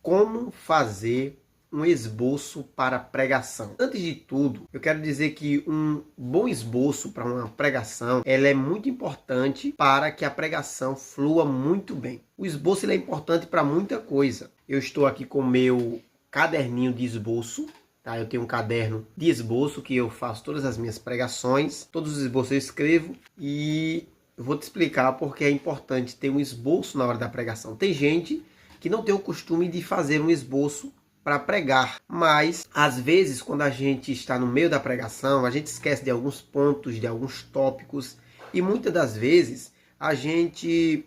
como fazer um esboço para pregação. Antes de tudo, eu quero dizer que um bom esboço para uma pregação, ela é muito importante para que a pregação flua muito bem. O esboço ele é importante para muita coisa. Eu estou aqui com o meu caderninho de esboço, tá? Eu tenho um caderno de esboço que eu faço todas as minhas pregações, todos os esboços eu escrevo e eu vou te explicar porque é importante ter um esboço na hora da pregação. Tem gente que não tem o costume de fazer um esboço para pregar, mas às vezes quando a gente está no meio da pregação, a gente esquece de alguns pontos, de alguns tópicos e muitas das vezes a gente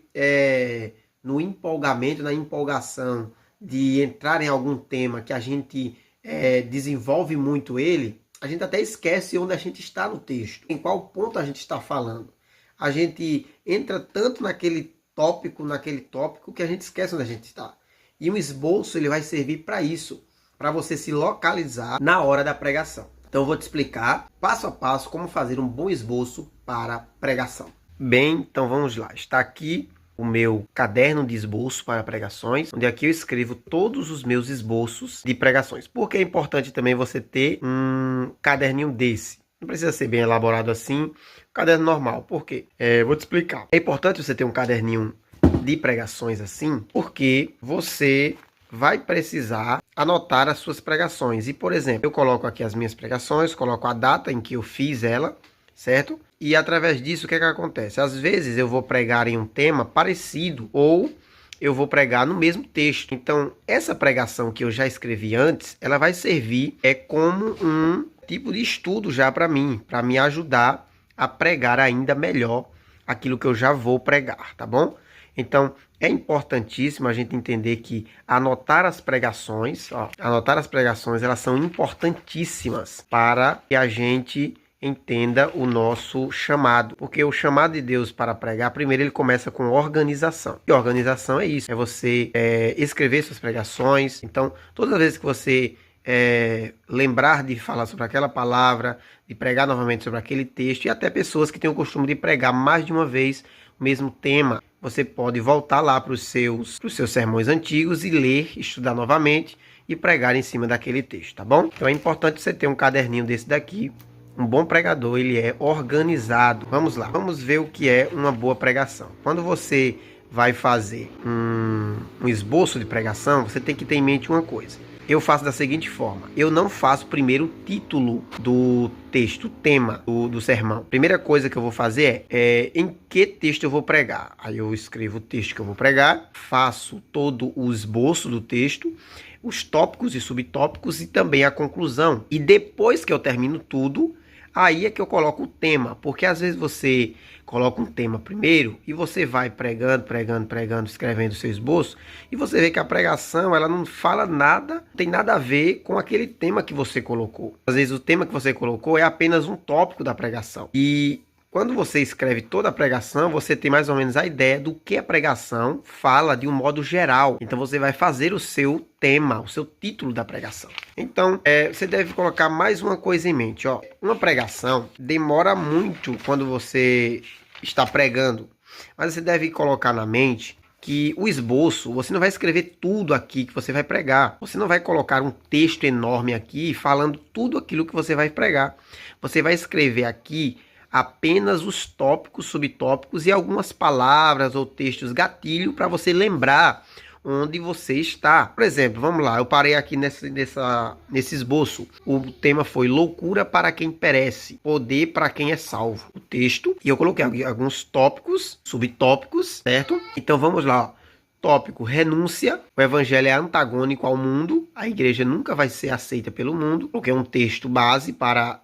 no empolgamento, na empolgação de entrar em algum tema que a gente desenvolve muito ele, a gente até esquece onde a gente está no texto, em qual ponto a gente está falando. A gente entra tanto naquele tópico que a gente esquece onde a gente está. E um esboço ele vai servir para isso, para você se localizar na hora da pregação. Então eu vou te explicar passo a passo como fazer um bom esboço para pregação. Bem, então vamos lá. Está aqui o meu caderno de esboço para pregações, onde aqui eu escrevo todos os meus esboços de pregações. Porque é importante também você ter um caderninho desse. Não precisa ser bem elaborado assim, caderno normal. Por quê? Vou te explicar. É importante você ter um caderninho de pregações assim, porque você vai precisar anotar as suas pregações. E, por exemplo, eu coloco aqui as minhas pregações, coloco a data em que eu fiz ela, certo? E através disso, o que acontece? Às vezes eu vou pregar em um tema parecido ou eu vou pregar no mesmo texto. Então, essa pregação que eu já escrevi antes, ela vai servir como um tipo de estudo já para mim, para me ajudar a pregar ainda melhor aquilo que eu já vou pregar, tá bom? Então, é importantíssimo a gente entender que anotar as pregações, elas são importantíssimas para que a gente entenda o nosso chamado. Porque o chamado de Deus para pregar, primeiro ele começa com organização. E organização é isso, é você escrever suas pregações. Então, todas as vezes que você lembrar de falar sobre aquela palavra, de pregar novamente sobre aquele texto, e até pessoas que têm o costume de pregar mais de uma vez o mesmo tema, você pode voltar lá para os seus sermões antigos e ler, estudar novamente e pregar em cima daquele texto, tá bom? Então é importante você ter um caderninho desse daqui. Um bom pregador, ele é organizado. Vamos lá, vamos ver o que é uma boa pregação. Quando você vai fazer um esboço de pregação, você tem que ter em mente uma coisa. Eu faço da seguinte forma: eu não faço primeiro o título do texto, o tema do sermão. Primeira coisa que eu vou fazer em que texto eu vou pregar. Aí eu escrevo o texto que eu vou pregar, faço todo o esboço do texto, os tópicos e subtópicos e também a conclusão. E depois que eu termino tudo, aí é que eu coloco o tema, porque às vezes você coloca um tema primeiro e você vai pregando, escrevendo o seu esboço e você vê que a pregação ela não fala nada, não tem nada a ver com aquele tema que você colocou. Às vezes o tema que você colocou é apenas um tópico da pregação. E quando você escreve toda a pregação, você tem mais ou menos a ideia do que a pregação fala de um modo geral. Então você vai fazer o seu tema, o seu título da pregação. Então, você deve colocar mais uma coisa em mente. Ó. Uma pregação demora muito quando você está pregando, mas você deve colocar na mente que o esboço, você não vai escrever tudo aqui que você vai pregar. Você não vai colocar um texto enorme aqui falando tudo aquilo que você vai pregar. Você vai escrever aqui apenas os tópicos, subtópicos e algumas palavras ou textos gatilho para você lembrar onde você está. Por exemplo, vamos lá, eu parei aqui nesse esboço. O tema foi loucura para quem perece, poder para quem é salvo. O texto, e eu coloquei aqui alguns tópicos, subtópicos, certo? Então vamos lá, ó. Tópico, renúncia. O evangelho é antagônico ao mundo. A igreja nunca vai ser aceita pelo mundo. Coloquei um texto base para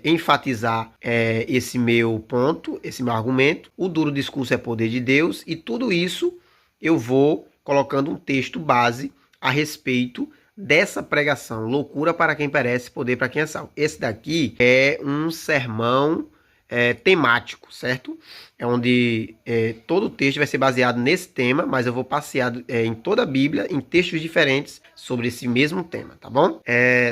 enfatizar esse meu ponto, esse meu argumento. O duro discurso é poder de Deus, e tudo isso eu vou colocando um texto base a respeito dessa pregação. Loucura para quem perece, poder para quem é salvo. Esse daqui é um sermão temático, certo? É onde todo o texto vai ser baseado nesse tema, mas eu vou passear em toda a Bíblia, em textos diferentes, sobre esse mesmo tema, tá bom?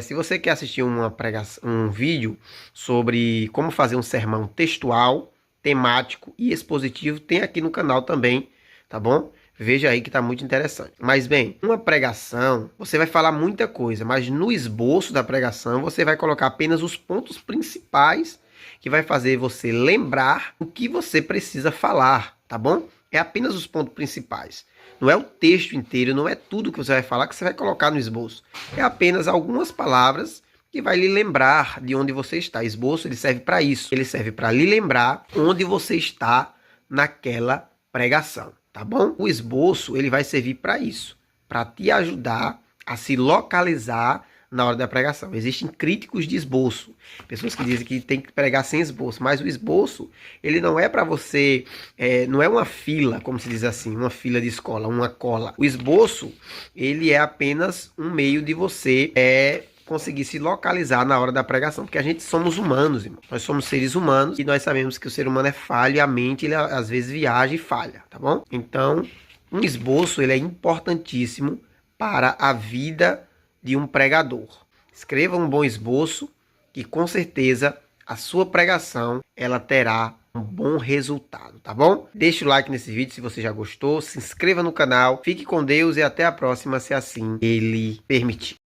Se você quer assistir um vídeo sobre como fazer um sermão textual, temático e expositivo, tem aqui no canal também, tá bom? Veja aí que está muito interessante. Mas bem, uma pregação, você vai falar muita coisa, mas no esboço da pregação você vai colocar apenas os pontos principais que vai fazer você lembrar o que você precisa falar, tá bom? É apenas os pontos principais. Não é o texto inteiro, não é tudo que você vai falar que você vai colocar no esboço. É apenas algumas palavras que vai lhe lembrar de onde você está. Esboço, ele serve para isso. Ele serve para lhe lembrar onde você está naquela pregação, tá bom? O esboço, ele vai servir para isso, para te ajudar a se localizar na hora da pregação. Existem críticos de esboço, pessoas que dizem que tem que pregar sem esboço, mas o esboço, ele não é para você, não é uma fila, como se diz assim, uma fila de escola, uma cola. O esboço, ele é apenas um meio de você conseguir se localizar na hora da pregação, porque a gente somos humanos, irmão. Nós somos seres humanos e nós sabemos que o ser humano é falho e a mente, ele às vezes viaja e falha, tá bom? Então, um esboço, ele é importantíssimo para a vida de um pregador. Escreva um bom esboço que com certeza a sua pregação, ela terá um bom resultado, tá bom? Deixe o like nesse vídeo se você já gostou, se inscreva no canal, fique com Deus e até a próxima, se assim Ele permitir.